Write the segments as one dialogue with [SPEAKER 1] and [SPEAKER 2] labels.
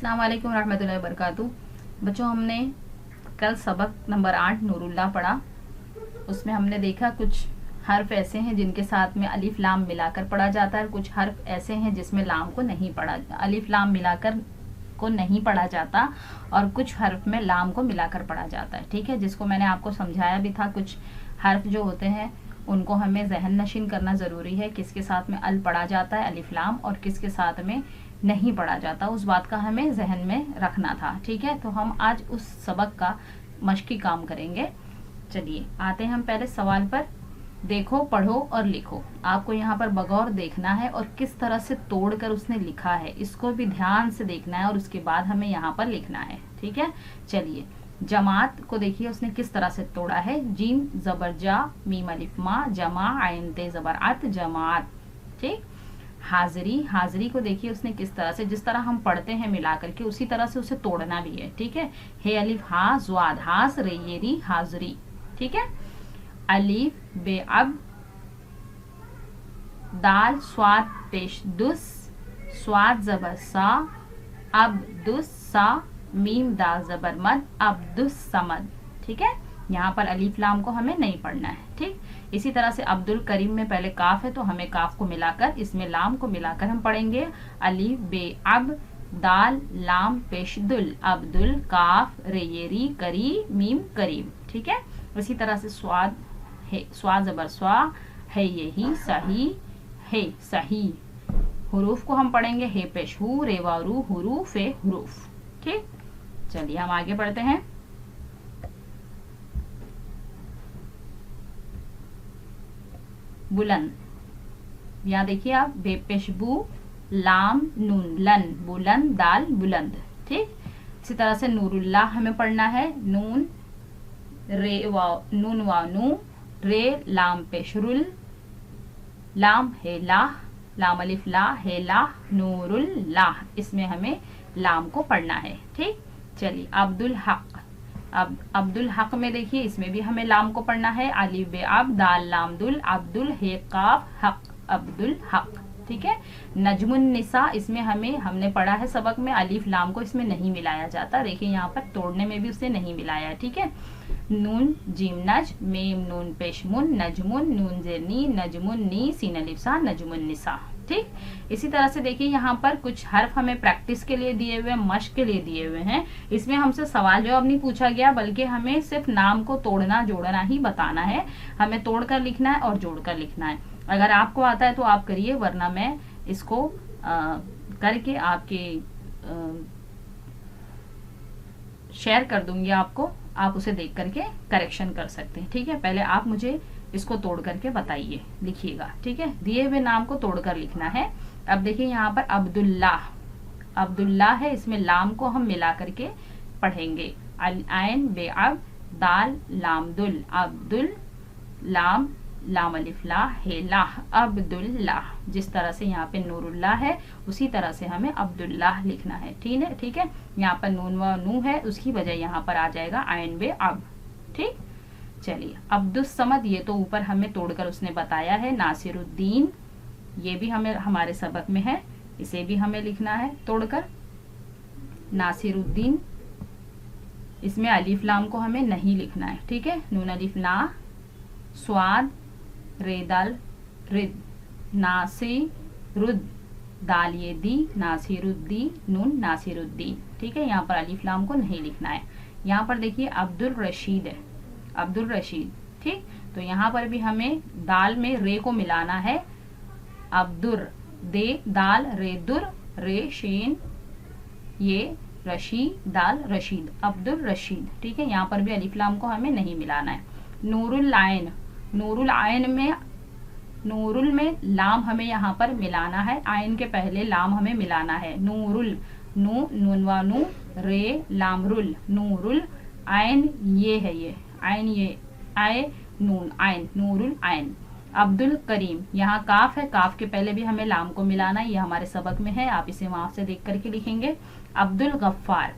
[SPEAKER 1] अस्सलाम वालेकुम रहमतुल्लाहि वबरकातुहू। बच्चों, हमने कल सबक नंबर 8 नूरुल्लाह पढ़ा। उसमें हमने देखा कुछ हर्फ ऐसे हैं जिनके साथ में अलिफ लाम मिलाकर पढ़ा जाता है, कुछ हर्फ ऐसे हैं जिसमें लाम को नहीं पढ़ा, अलिफ लाम मिलाकर को नहीं पढ़ा जाता, और कुछ हर्फ में लाम को मिलाकर पढ़ा जाता है। ठीक है, जिसको मैंने आपको समझाया भी था। कुछ हर्फ जो होते हैं उनको हमें जहन नशीन करना ज़रूरी है, किसके साथ में अल पढ़ा जाता है अलिफ लाम और किसके साथ में नहीं पढ़ा जाता, उस बात का हमें जहन में रखना था। ठीक है, तो हम आज उस सबक का मश्की काम करेंगे। चलिए आते हैं हम पहले सवाल पर। देखो, पढ़ो और लिखो। आपको यहाँ पर बगौर देखना है और किस तरह से तोड़कर उसने लिखा है इसको भी ध्यान से देखना है, और उसके बाद हमें यहाँ पर लिखना है। ठीक है, चलिए जमात को देखिए उसने किस तरह से तोड़ा है। जीम जबर जा, मीम अलिफ मा, जमा आइन ते जबर अत, जमात। ठीक, हाजिरी, हाजिरी को देखिए उसने किस तरह से, जिस तरह हम पढ़ते हैं मिला करके उसी तरह से उसे तोड़ना भी है। ठीक है, हे अलिफ हा ज़्वाद हास रेयेरी हाजिरी। ठीक है, अलिफ बे अब, दाल स्वाद पेश दुस, स्वाद जबर सा, अब दुस सा, मीम दाल जबर मद, अब्दुस समद। ठीक है, यहाँ पर अलिफ लाम को हमें नहीं पढ़ना है। ठीक, इसी तरह से अब्दुल करीम में पहले काफ है तो हमें काफ को मिलाकर इसमें लाम को मिलाकर हम पढ़ेंगे। अलिफ बे अब, दाल लाम पेश दुल, अब्दुल, काफ रेयेरी करी, मीम करीम। ठीक है, इसी तरह से स्वाद है, स्वाद जबर स्वा है, यही सही है, सही। हुरूफ को हम पढ़ेंगे हे पेश हु, रेवारू, हुरूफ ए हुरूफ। ठीक, चलिए हम आगे बढ़ते हैं। बुलंद, यहाँ देखिए आप, बेपेशबू लाम नून लन, बुलंद दाल बुलंद। ठीक, इसी तरह से नूरुल्लाह हमें पढ़ना है। नून रे वाव, नून वाव नू, रे लाम पेशरुल, लाम हे लाह, लाम अलिफ ला हे लाह, नूरुल लाह, इसमें हमें लाम को पढ़ना है। ठीक, चलिए अब्दुल हक, अब अब्दुल हक में देखिए इसमें भी हमें लाम को पढ़ना है। अलिफ बे अब, दाल लाम दुल, अब्दुल हे काफ हक, अब्दुल हक। ठीक है, नजमुन निसा, इसमें हमने पढ़ा है सबक में, अलिफ लाम को इसमें नहीं मिलाया जाता। देखिए यहाँ पर तोड़ने में भी उसे नहीं मिलाया है। ठीक है, नून जीम नज, मेम नून पेशमुन, नजमुन, नून जेनी, नजमुन नी, सीन अलिफ सा, नजमुन निसा। ठीक, इसी तरह से देखिए यहाँ पर कुछ हर्फ हमें प्रैक्टिस के लिए दिए हुए, मश्क के लिए दिए हुए हैं। इसमें हमसे सवाल जवाब नहीं पूछा गया, बल्कि हमें सिर्फ नाम को तोड़ना जोड़ना ही बताना है। हमें तोड़कर लिखना है और जोड़कर लिखना है। अगर आपको आता है तो आप करिए, वरना मैं इसको करके आपके शेयर कर दूंगी आपको, आप उसे देख करके करेक्शन कर सकते हैं। ठीक है, पहले आप मुझे इसको तोड़ करके बताइए, लिखिएगा। ठीक है, दिए हुए नाम को तोड़कर लिखना है। अब देखिए यहाँ पर अब्दुल्लाह, अब्दुल्लाह है, इसमें लाम को हम मिला करके पढ़ेंगे। आयन बे अब, दाल लाम दुल, अब्दुल, लाम लाम अलिफ ला हे लाह, अब्दुल्लाह। जिस तरह से यहाँ पे नूरुल्लाह है उसी तरह से हमें अब्दुल्लाह लिखना है। ठीक है, ठीक है, यहाँ पर नून व नू है, उसकी वजह यहाँ पर आ जाएगा आयन बे अब। ठीक, चलिए अब्दुस समद, ये तो ऊपर हमें तोड़कर उसने बताया है। नासिरुद्दीन, ये भी हमें हमारे सबक में है, इसे भी हमें लिखना है तोड़कर। नासिरुद्दीन, इसमें अलिफ लाम को हमें नहीं लिखना है। ठीक है, नून अलिफ ना, स्वाद रेदाल रिद, नासिरुद, दाल ये दी, नासिरुद्दी, नून नासिरुद्दीन। ठीक है, यहाँ पर अलिफ लाम को नहीं लिखना है। यहाँ पर देखिए अब्दुल रशीद है, अब्दुल रशीद। ठीक, तो यहाँ पर भी हमें दाल में रे को मिलाना है। अब्दुर, दे दाल रे दुर, रे शेन ये रशी, दाल रशीद, अब्दुल रशीद। ठीक है, यहाँ पर भी अलिफ लाम को हमें नहीं मिलाना है। नूरुल आयन, नूरुल आयन में, नूरुल में लाम हमें यहाँ पर मिलाना है, आयन के पहले लाम हमें मिलाना है। नूरुल, नू नून व नू, रे लाम रुल, नूरुल आयन, ये है ये आयन, ये आय नून आयन, नूरुल आयन। अब्दुल करीम, यहाँ काफ है, काफ के पहले भी हमें लाम को मिलाना है, ये हमारे सबक में है, आप इसे वहां से देख करके लिखेंगे। अब्दुल गफ्फार,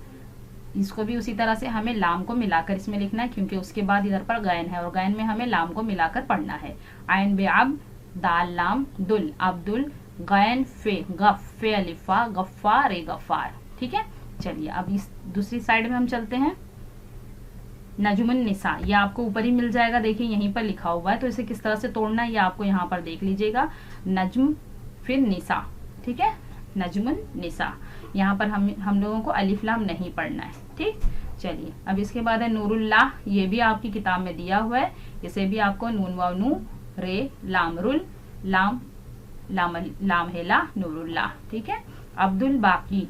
[SPEAKER 1] इसको भी उसी तरह से हमें लाम को मिलाकर इसमें लिखना है, क्योंकि उसके बाद इधर पर गैन है और गैन में हमें लाम को मिलाकर पढ़ना है। आयन बे अब, दाल लाम दुल, अब्दुल, गैन फे, गफ फे अलिफा, गफ्फार ए गफ्फार। ठीक है, चलिए अब इस दूसरी साइड में हम चलते हैं। नजमुन निसा, ये आपको ऊपर ही मिल जाएगा, देखिए यहीं पर लिखा हुआ है, तो इसे किस तरह से तोड़ना है ये आपको यहाँ पर देख लीजिएगा। नज्म फिर निसा, ठीक है, नजमुन निसा। यहाँ पर हम लोगों को अलिफ लाम नहीं पढ़ना है, ठीक। चलिए अब इसके बाद है नूरुल्लाह, ये भी आपकी किताब में दिया हुआ है, इसे भी आपको नून वाव नू रे लाम रुल लाम लाम लाम हेला नूरुल्लाह, ठीक है। अब्दुल बाकी,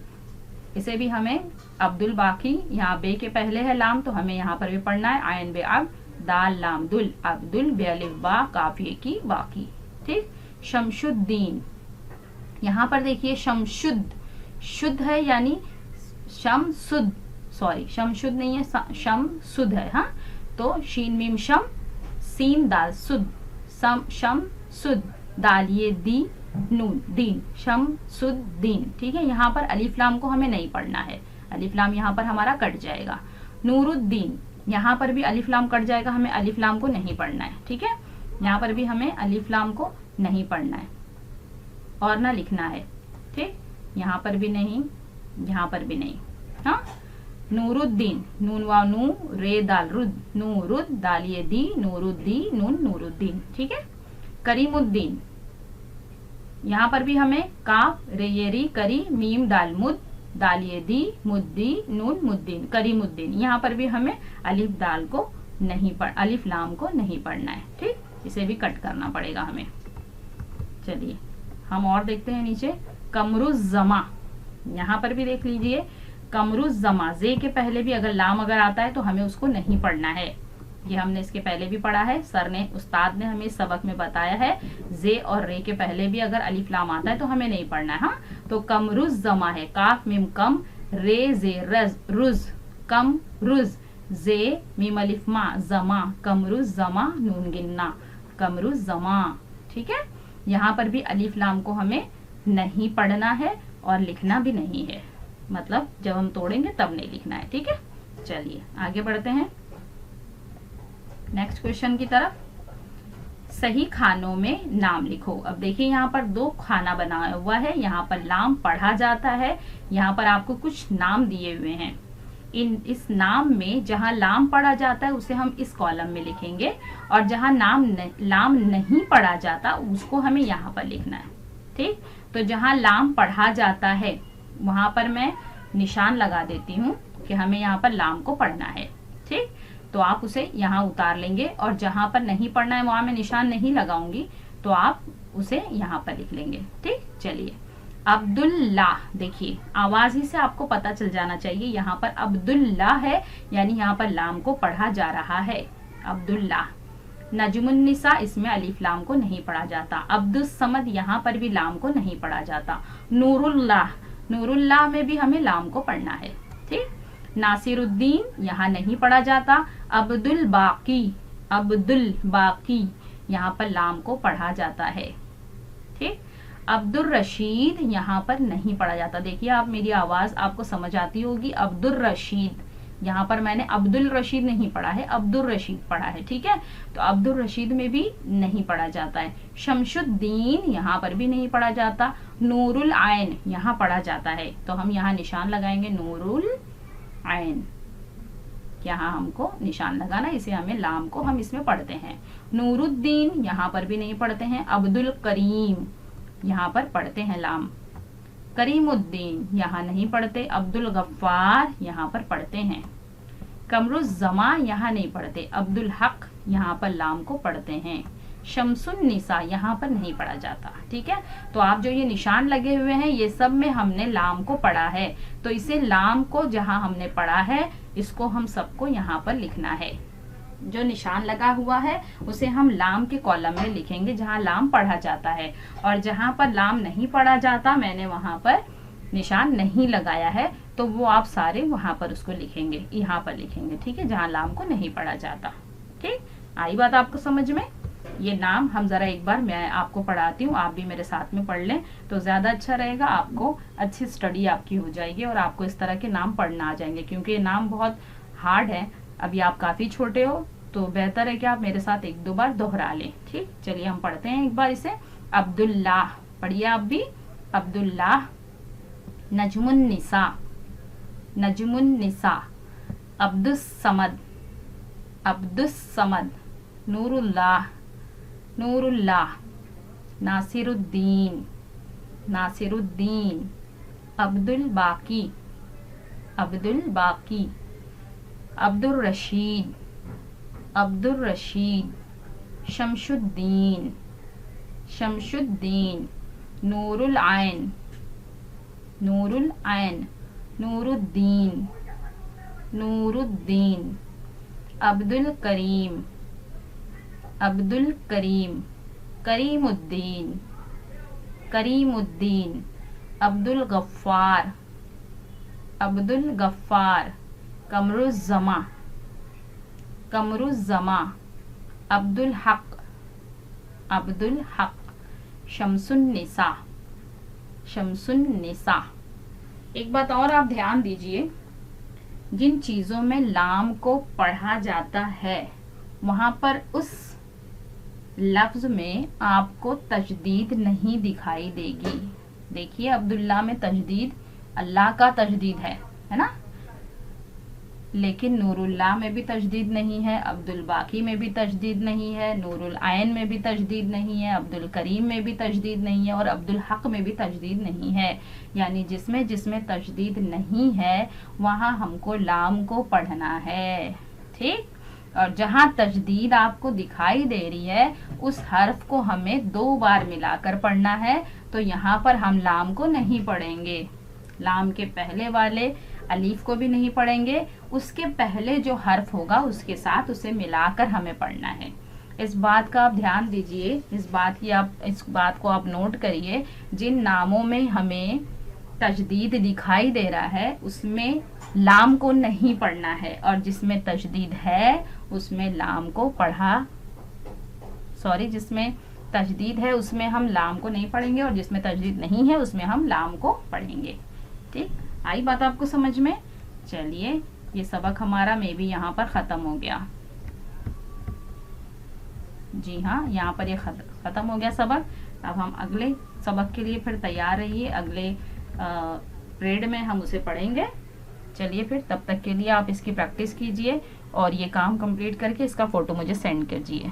[SPEAKER 1] इसे भी हमें अब्दुल बाकी, यहाँ बे के पहले है लाम तो हमें यहाँ पर भी पढ़ना है आयन बे अब दाल लाम दुल अब्दुल बे अलिफ बा काफिये की बाकी, ठीक। शमशुद्दीन, यहाँ पर देखिए शमशुद्ध, शुद्ध है यानी शमशुद्ध, सॉरी शमशुद्ध नहीं है, शमशुद्ध है, हाँ। तो शीन मीम शम सीन दाल सुद, शम सुद दाल ये दी नून दीन, शम सुद दीन, ठीक है। यहाँ पर अलिफ लाम को हमें नहीं पढ़ना है, अलिफ लाम यहाँ पर हमारा कट जाएगा। नूरुद्दीन, यहाँ पर भी अलिफ लाम कट जाएगा, हमें अलिफ लाम को नहीं पढ़ना है, ठीक है। यहाँ पर भी हमें अलिफ लाम को नहीं पढ़ना है और ना लिखना है, ठीक। यहाँ पर भी नहीं, यहाँ पर भी नहीं, हाँ। नूरुद्दीन, नून वाव नू रे दाल रुद नूरुद दाल ये दी नूरुद्दी नून नूरुद्दीन, ठीक है। करीमुद्दीन, यहाँ पर भी हमें काफ रे ये री करी मीम दाल मुद दाल ये दी मुद्दी नून मुद्दीन करीमुद्दीन, यहाँ पर भी हमें अलिफ दाल को नहीं पढ़ अलिफ लाम को नहीं पढ़ना है, ठीक। इसे भी कट करना पड़ेगा हमें। चलिए हम और देखते हैं नीचे। कमरुज़्ज़मा, यहाँ पर भी देख लीजिए कमरुज़्ज़मा, जे के पहले भी अगर लाम अगर आता है तो हमें उसको नहीं पढ़ना है, ये हमने इसके पहले भी पढ़ा है, सर ने उस्ताद ने हमें इस सबक में बताया है। जे और रे के पहले भी अगर अलिफ लाम आता है तो हमें नहीं पढ़ना है, हाँ। तो कमरुज़्ज़मा है काफ मीम कम रे जे रज रुज कम रुज जे मीम अलिफ मा जमा कमरुज़्ज़मा नून गिनना कमरुज़्ज़मा, ठीक है। यहाँ पर भी अलिफ लाम को हमें नहीं पढ़ना है और लिखना भी नहीं है, मतलब जब हम तोड़ेंगे तब नहीं लिखना है, ठीक है। चलिए आगे बढ़ते हैं नेक्स्ट क्वेश्चन की तरफ। सही खानों में नाम लिखो। अब देखिए यहाँ पर दो खाना बना हुआ है, यहाँ पर लाम पढ़ा जाता है, यहाँ पर आपको कुछ नाम दिए हुए हैं। इस नाम में जहाँ लाम पढ़ा जाता है उसे हम इस कॉलम में लिखेंगे और जहाँ लाम नहीं पढ़ा जाता उसको हमें यहाँ पर लिखना है, ठीक। तो जहाँ लाम पढ़ा जाता है वहां पर मैं निशान लगा देती हूँ कि हमें यहाँ पर लाम को पढ़ना है, ठीक। तो आप उसे यहाँ उतार लेंगे और जहां पर नहीं पढ़ना है वहां मैं निशान नहीं लगाऊंगी, तो आप उसे यहाँ पर लिख लेंगे, ठीक। चलिए अब्दुल्लाह, देखिए आवाज ही से आपको पता चल जाना चाहिए, यहाँ पर अब्दुल्लाह है यानी यहाँ पर लाम को पढ़ा जा रहा है, अब्दुल्लाह। नजमुन्निसा, इसमें अलिफ लाम को नहीं पढ़ा जाता। अब्दुस समद, यहाँ पर भी लाम को नहीं पढ़ा जाता। नूरुल्लाह, नूरुल्लाह में भी हमें लाम को पढ़ना है, ठीक। नासिरुद्दीन, यहाँ नहीं पढ़ा जाता। अब्दुल बाकी, अब्दुल बाकी, यहाँ पर लाम को पढ़ा जाता है, ठीक। अब्दुल रशीद, यहाँ पर नहीं पढ़ा जाता। देखिए आप मेरी आवाज आपको समझ आती होगी। अब्दुल रशीद, यहाँ पर मैंने अब्दुल रशीद नहीं पढ़ा है, अब्दुल रशीद पढ़ा है, ठीक है। तो अब्दुल रशीद में भी नहीं पढ़ा जाता है। शमशुद्दीन, यहाँ पर भी नहीं पढ़ा जाता। नूरुल आयन, यहाँ पढ़ा जाता है, तो हम यहाँ निशान लगाएंगे नूरुल आयन, यहाँ हमको निशान लगाना, इसे हमें लाम को हम इसमें पढ़ते हैं। नूरुद्दीन, यहाँ पर भी नहीं पढ़ते हैं। अब्दुल करीम, यहाँ पर पढ़ते हैं लाम। करीमुद्दीन, यहाँ नहीं पढ़ते। अब्दुल गफ्फार, यहाँ पर पढ़ते हैं। कमरुज़्ज़मा, यहाँ नहीं पढ़ते। अब्दुल हक, यहाँ पर लाम को पढ़ते हैं। शमसुन्निसा, यहाँ पर नहीं पढ़ा जाता, ठीक है। तो आप जो ये निशान लगे हुए हैं ये सब में हमने लाम को पढ़ा है, तो इसे लाम को जहाँ हमने पढ़ा है इसको हम सबको यहाँ पर लिखना है। जो निशान लगा हुआ है उसे हम लाम के कॉलम में लिखेंगे जहाँ लाम पढ़ा जाता है, और जहाँ पर लाम नहीं पढ़ा जाता मैंने वहां पर निशान नहीं लगाया है, तो वो आप सारे वहां पर उसको लिखेंगे, यहाँ पर लिखेंगे, ठीक है, जहाँ लाम को नहीं पढ़ा जाता, ठीक। आई बात आपको समझ में। ये नाम हम जरा एक बार मैं आपको पढ़ाती हूँ, आप भी मेरे साथ में पढ़ लें तो ज्यादा अच्छा रहेगा, आपको अच्छी स्टडी आपकी हो जाएगी और आपको इस तरह के नाम पढ़ना आ जाएंगे, क्योंकि ये नाम बहुत हार्ड है। अभी आप काफी छोटे हो तो बेहतर है कि आप मेरे साथ एक दो बार दोहरा लें, ठीक। चलिए हम पढ़ते हैं एक बार इसे। अब्दुल्लाह, पढ़िए आप भी। अब्दुल्लाह। नजमुन्निसा, नजमुन निसा, अब्दुस समद, अब्दुस समद, नूरुल्लाह, नूरुल्लाह, नासिरुद्दीन, नासिरुद्दीन, अब्दुल बाकी, अब्दुल बाकी, अब्दुल रशीद, अब्दुल रशीद, शमशुद्दीन, शमशुद्दीन, नूरुल आइन, नूरुल आइन, नूरुद्दीन, नूरुद्दीन, अब्दुल करीम, अब्दुल करीम, करीमुद्दीन, करीमुद्दीन, अब्दुल गफ्फार, अब्दुल गफ्फार, कमरुज़्ज़मा, कमरुज़्ज़मा, अब्दुल हक, अब्दुल हक, शमसुन निसा, शमसुन निसा। एक बात और आप ध्यान दीजिए, जिन चीज़ों में लाम को पढ़ा जाता है वहाँ पर उस लफ्ज में आपको तजदीद नहीं दिखाई देगी। देखिए अब्दुल्ला में तजदीद अल्लाह का तजदीद है ना, लेकिन नूरुल्लाह में भी तजदीद नहीं है, अब्दुल बाकी में भी तजदीद नहीं है, नूरुल आइन में भी तजदीद नहीं है, अब्दुल करीम में भी तजदीद नहीं है और अब्दुल हक में भी तजदीद नहीं है। यानी जिसमें जिसमें तजदीद नहीं है वहाँ हमको लाम को पढ़ना है, ठीक। और जहाँ तजदीद आपको दिखाई दे रही है उस हर्फ को हमें 2 बार मिलाकर पढ़ना है, तो यहाँ पर हम लाम को नहीं पढ़ेंगे, लाम के पहले वाले अलीफ को भी नहीं पढ़ेंगे, उसके पहले जो हर्फ होगा उसके साथ उसे मिलाकर हमें पढ़ना है। इस बात का आप ध्यान दीजिए, इस बात को आप नोट करिए, जिन नामों में हमें तजदीद दिखाई दे रहा है उसमें लाम को नहीं पढ़ना है और जिसमें तजदीद है उसमें लाम को जिसमें तजदीद है उसमें हम लाम को नहीं पढ़ेंगे और जिसमें तजदीद नहीं है उसमें हम लाम को पढ़ेंगे, ठीक। आई बात आपको समझ में? चलिए ये सबक हमारा में भी यहाँ पर ख़त्म हो गया। जी हाँ, यहाँ पर ये ख़त्म हो गया सबक। अब हम अगले सबक के लिए फिर तैयार रहिए, अगले पीरियड में हम उसे पढ़ेंगे। चलिए फिर तब तक के लिए आप इसकी प्रैक्टिस कीजिए और ये काम कंप्लीट करके इसका फ़ोटो मुझे सेंड कीजिए।